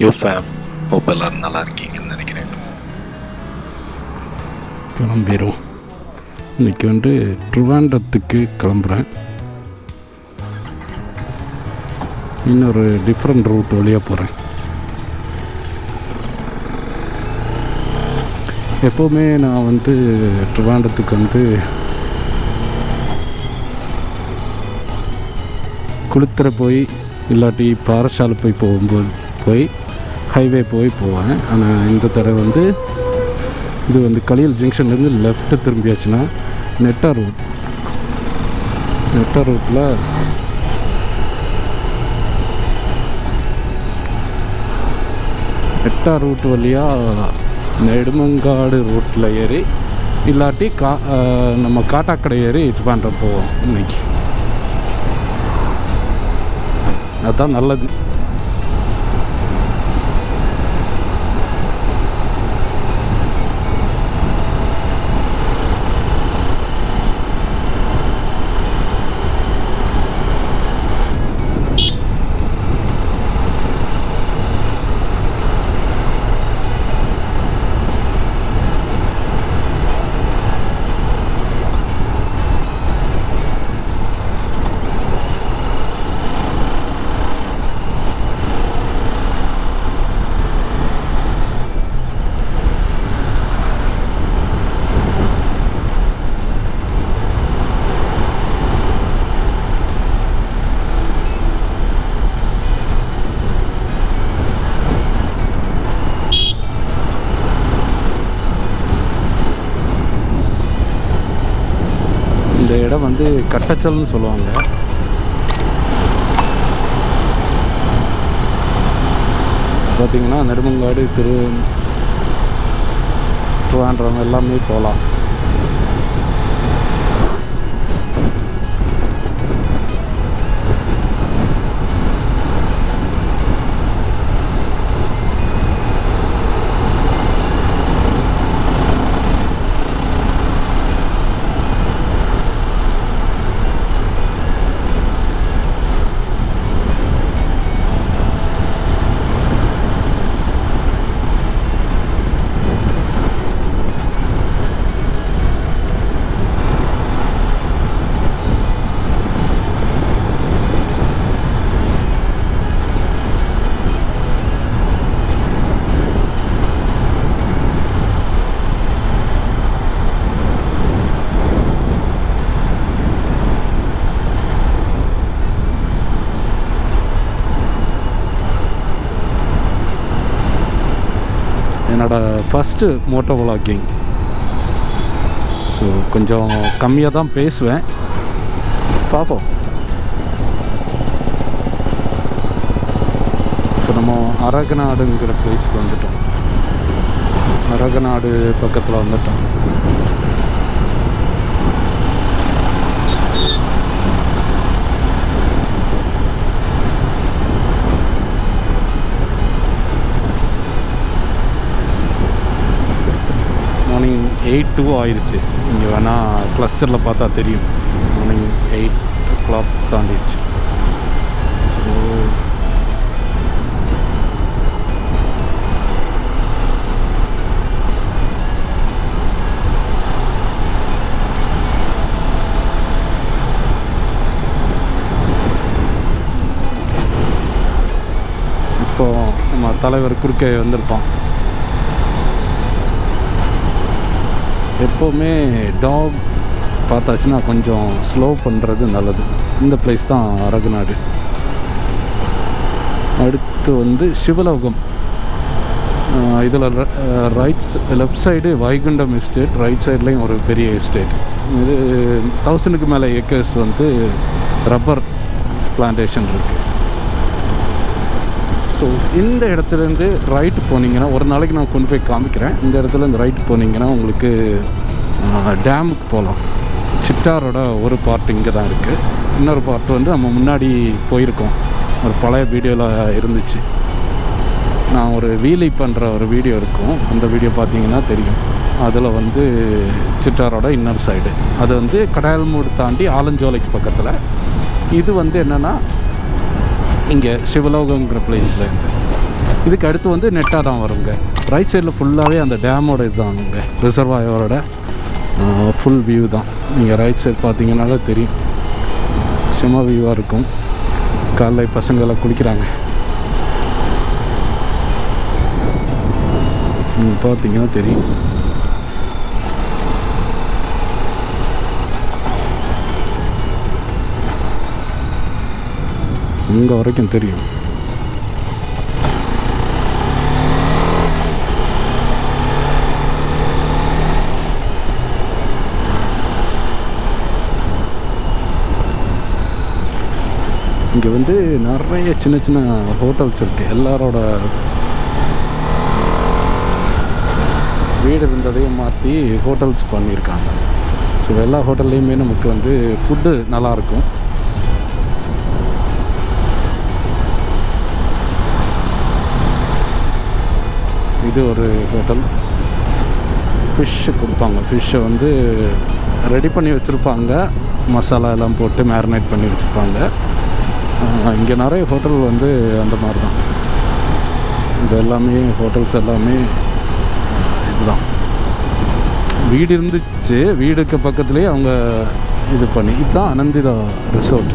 You fame hope எல்லோரும் நல்லா இருக்கீங்கன்னு நினைக்கிறேன். கிளம்பிடும். இன்றைக்கி வந்து ட்ரிவாண்டத்துக்கு கிளம்புறேன். இன்னொரு டிஃப்ரெண்ட் ரூட் வழியாக போகிறேன். எப்போவுமே நான் வந்து ட்ரிவாண்டத்துக்கு வந்து குளித்துறை போய் இல்லாட்டி பாரசாலை போய் ஹைவே போவேன். ஆனால் இந்த தடவை வந்து இது வந்து கலியல் ஜங்ஷன்லேருந்து லெஃப்ட்டு திரும்பியாச்சுன்னா நெட்டா ரூட்டில் நெட்டா ரூட் வழியாக நெடுமங்காடு ரூட்டில் ஏறி இல்லாட்டி நம்ம காட்டாக்கடை ஏறி ட்ரிவாண்டம் போவோம். இன்னைக்கு அதுதான் நல்லது. இந்த இடம் வந்து கட்டச்சல்னு சொல்லுவாங்க. பார்த்திங்கன்னா நெடுமங்காடு ட்ரிவாண்டம் எல்லாமே போகலாம். என்னோடய ஃபஸ்ட்டு மோட்டோ விளாகிங். ஸோ கொஞ்சம் கம்மியாக தான் பேசுவேன், பார்ப்போம். இப்போ நம்ம அரகநாடுங்கிற பிளேஸ்க்கு வந்துட்டோம். அரகநாடு பக்கத்தில் வந்துட்டோம். மார்னிங் 8:02 ஆயிடுச்சு. இங்கே வேணால் கிளஸ்டரில் பார்த்தா தெரியும். Morning 8 o'clock தாண்டிடுச்சு. ஸோ இப்போது நம்ம தலைவர் குறுக்கே வந்திருப்பான். எப்போவுமே டாக் பார்த்தாச்சுன்னா கொஞ்சம் ஸ்லோ பண்ணுறது நல்லது. இந்த பிளேஸ் தான் அரகநாடு. அடுத்து வந்து சிவலோகம். இதில் left side Vaikundam estate, right சைட்லேயும் ஒரு பெரிய எஸ்டேட். இது 1000க்கு மேலே ஏக்கர்ஸ் வந்து ரப்பர் பிளான்டேஷன் இருக்குது. ஸோ இந்த இடத்துலேருந்து ரைட்டு போனீங்கன்னா, ஒரு நாளைக்கு நான் கொண்டு போய் காமிக்கிறேன். இந்த இடத்துலேருந்து ரைட்டு போனீங்கன்னா உங்களுக்கு டேமுக்கு போகலாம். சிட்டாரோட ஒரு பார்ட் இங்கே தான் இருக்குது. இன்னொரு பார்ட் வந்து நம்ம முன்னாடி போயிருக்கோம், ஒரு பழைய வீடியோவில் இருந்துச்சு. நான் ஒரு வீலி பண்ணுற ஒரு வீடியோ இருக்கும், அந்த வீடியோ பார்த்தீங்கன்னா தெரியும். அதில் வந்து சிட்டாரோட இன்னர் சைடு அது வந்து கடாயல்மூடு தாண்டி ஆலஞ்சோலைக்கு பக்கத்தில். இது வந்து என்னென்னா இங்கே சிவலோகங்கிற பிளேஸில் இருந்து இதுக்கு அடுத்து வந்து நெட்டாக தான் வருங்க. ரைட் சைடில் ஃபுல்லாகவே அந்த டேமோட இதுதானுங்க, ரிசர்வாயரோட ஃபுல் வியூ தான். நீங்கள் ரைட் சைடு பார்த்தீங்கன்னாலே தெரியும், செம வியூவாக இருக்கும். காலைல பசங்களாம் குளிக்கிறாங்க. பார்த்தீங்கன்னா தெரியும். இங்கே வரைக்கும் தெரியும். இங்கே வந்து நிறைய சின்ன சின்ன ஹோட்டல்ஸ் இருக்குது. எல்லாரோட வீடு இருந்ததையும் மாற்றி ஹோட்டல்ஸ் பண்ணியிருக்காங்க. ஸோ எல்லா ஹோட்டல்லையுமே நமக்கு வந்து ஃபுட்டு நல்லாயிருக்கும். இது ஒரு ஹோட்டல். ஃபிஷ்ஷு கொடுப்பாங்க. ஃபிஷ்ஷை வந்து ரெடி பண்ணி வச்சுருப்பாங்க, மசாலா எல்லாம் போட்டு மேரினேட் பண்ணி வச்சுருப்பாங்க. இங்கே நிறைய ஹோட்டல் வந்து அந்த மாதிரி தான். இது எல்லாமே ஹோட்டல்ஸ் எல்லாமே இதுதான். வீடு இருந்துச்சு, வீடுக்கு பக்கத்துலேயே அவங்க இது பண்ணி. இதுதான் அனந்திதா ரிசோர்ட்.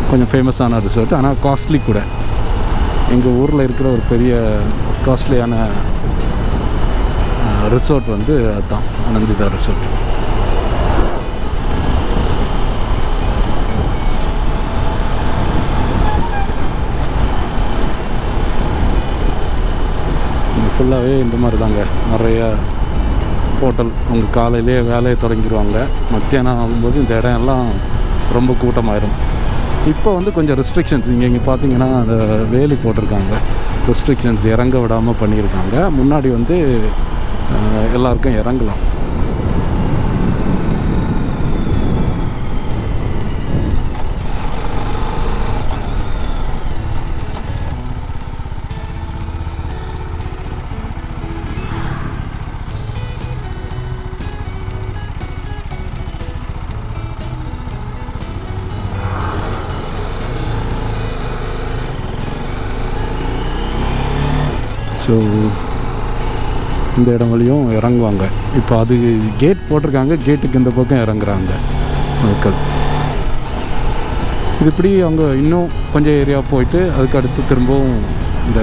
கொஞ்சம் ஃபேமஸான ரிசோர்ட், ஆனால் காஸ்ட்லி கூட. எங்கள் ஊரில் இருக்கிற ஒரு பெரிய காஸ்ட்லியான ரிசோர்ட் வந்து அதுதான் அனந்திதா ரிசோர்ட். ஃபுல்லாகவே இந்த மாதிரி தாங்க, நிறைய ஹோட்டல். அவங்க காலையிலே வேலையை தொடங்கிடுவாங்க. மத்தியானம் ஆகும்போது இந்த இடம் எல்லாம் ரொம்ப கூட்டமாயிரும். இப்போ வந்து கொஞ்சம் ரெஸ்ட்ரிக்ஷன்ஸ், இங்கே பார்த்தீங்கன்னா அந்த வேலி போட்டிருக்காங்க, ரெஸ்ட்ரிக்ஷன்ஸ் இறங்க விடாமல் பண்ணியிருக்காங்க. முன்னாடி வந்து எல்லாருக்கும் இறங்கலாம். ஸோ இந்த இடம் வழியும் இறங்குவாங்க. இப்போ அது கேட் போட்டிருக்காங்க, கேட்டுக்கு இந்த பக்கம் இறங்குறாங்க மக்கள். இது இப்படி அவங்க இன்னும் கொஞ்சம் ஏரியா போயிட்டு அதுக்கு அடுத்து திரும்பவும் இந்த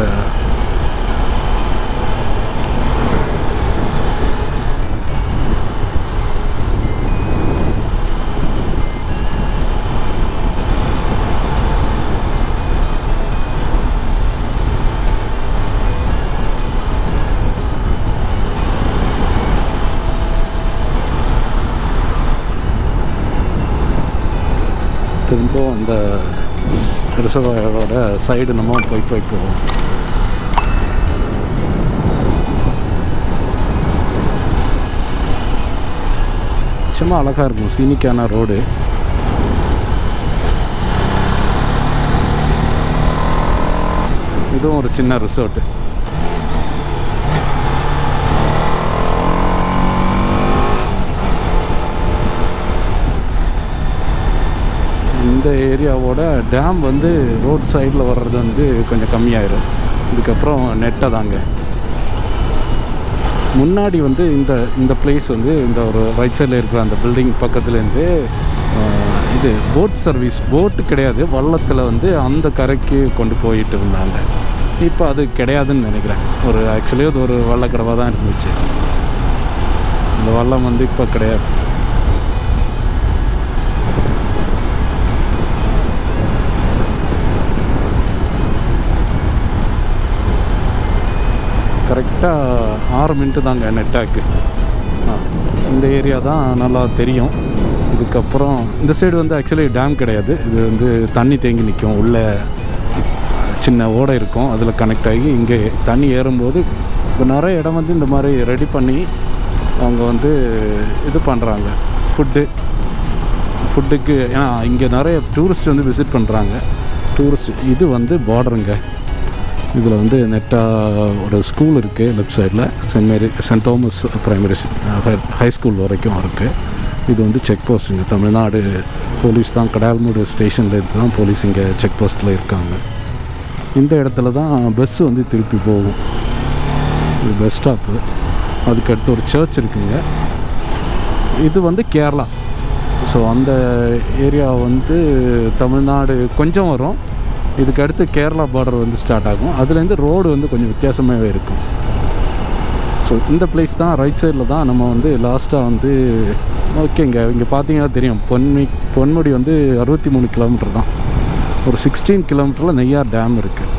திரும்பவும் அந்த ரிசர்வாயரோட சைடு நம்ம போய் போவோம். சும்மா அழகாக இருக்கும், சீனிக்கான ரோடு. இதுவும் ஒரு சின்ன ரிசோர்ட்டு. இந்த ஏரியாவோட டேம் வந்து ரோட் சைடில் வர்றது வந்து கொஞ்சம் கம்மியாயிடும். இதுக்கப்புறம் நெட்டை தாங்க. முன்னாடி வந்து இந்த பிளேஸ் வந்து இந்த ஒரு ரைட் சைடில் இருக்கிற அந்த பில்டிங் பக்கத்துலேருந்து இது போட் சர்வீஸ், போட்டு கிடையாது, வள்ளத்தில் வந்து அந்த கரைக்கு கொண்டு போயிட்டு இருந்தாங்க. இப்போ அது கிடையாதுன்னு நினைக்கிறேன். ஆக்சுவலி அது ஒரு வள்ளக்கடவாக தான் இருந்துச்சு. இந்த வள்ளம் வந்து இப்போ கிடையாது. கரெக்டாக 6 மினிட்டு தாங்க நெட்டாக்கு. இந்த ஏரியா தான் நல்லா தெரியும். இதுக்கப்புறம் இந்த சைடு வந்து ஆக்சுவலி டேம் கிடையாது, இது வந்து தண்ணி தேங்கி நிற்கும். உள்ளே சின்ன ஓடை இருக்கும், அதில் கனெக்ட் ஆகி இங்கே தண்ணி ஏறும்போது இப்போ நிறைய இடம் வந்து இந்த மாதிரி ரெடி பண்ணி அவங்க வந்து இது பண்ணுறாங்க. ஃபுட்டுக்கு ஏன்னா இங்கே நிறைய டூரிஸ்ட் வந்து விசிட் பண்ணுறாங்க. இது வந்து பார்டருங்க. இதில் வந்து நெட்டாக ஒரு ஸ்கூல் இருக்குது லெஃப்ட் சைடில், saint Thomas primary high school வரைக்கும் இருக்குது. இது வந்து செக் போஸ்ட்டுங்க. தமிழ்நாடு போலீஸ் தான், கடால்மூடு ஸ்டேஷனில் இருந்து தான் போலீஸ் இங்கே செக் போஸ்ட்டில் இருக்காங்க. இந்த இடத்துல தான் பஸ்ஸு வந்து திருப்பி போகும். இது பஸ் ஸ்டாப்பு. அதுக்கடுத்து ஒரு சர்ச் இருக்குங்க. இது வந்து கேரளா. ஸோ அந்த ஏரியா வந்து தமிழ்நாடு கொஞ்சம் வரும். இதுக்கு அடுத்து கேரளா பார்டர் வந்து ஸ்டார்ட் ஆகும். அதுலேருந்து ரோடு வந்து கொஞ்சம் வித்தியாசமாகவே இருக்கும். ஸோ இந்த பிளேஸ் தான் ரைட் சைடில் தான் நம்ம வந்து லாஸ்ட்டாக வந்து ஓகேங்க. இங்கே பார்த்தீங்கன்னா தெரியும், பொன்முடி வந்து 63 கிலோமீட்டர் தான். ஒரு 16 கிலோமீட்டரில் நெய்யார் டேம் இருக்குது.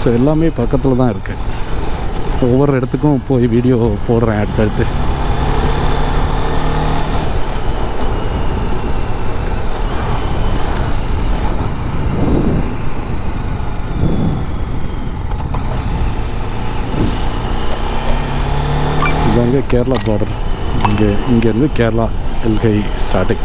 ஸோ எல்லாமே பக்கத்தில் தான் இருக்குது. ஒவ்வொரு இடத்துக்கும் போய் வீடியோ போடுறேன் அடுத்தடுத்து. இதாங்க கேரளா பார்டர். இங்கேருந்து கேரளா எல்கை ஸ்டார்டிங்.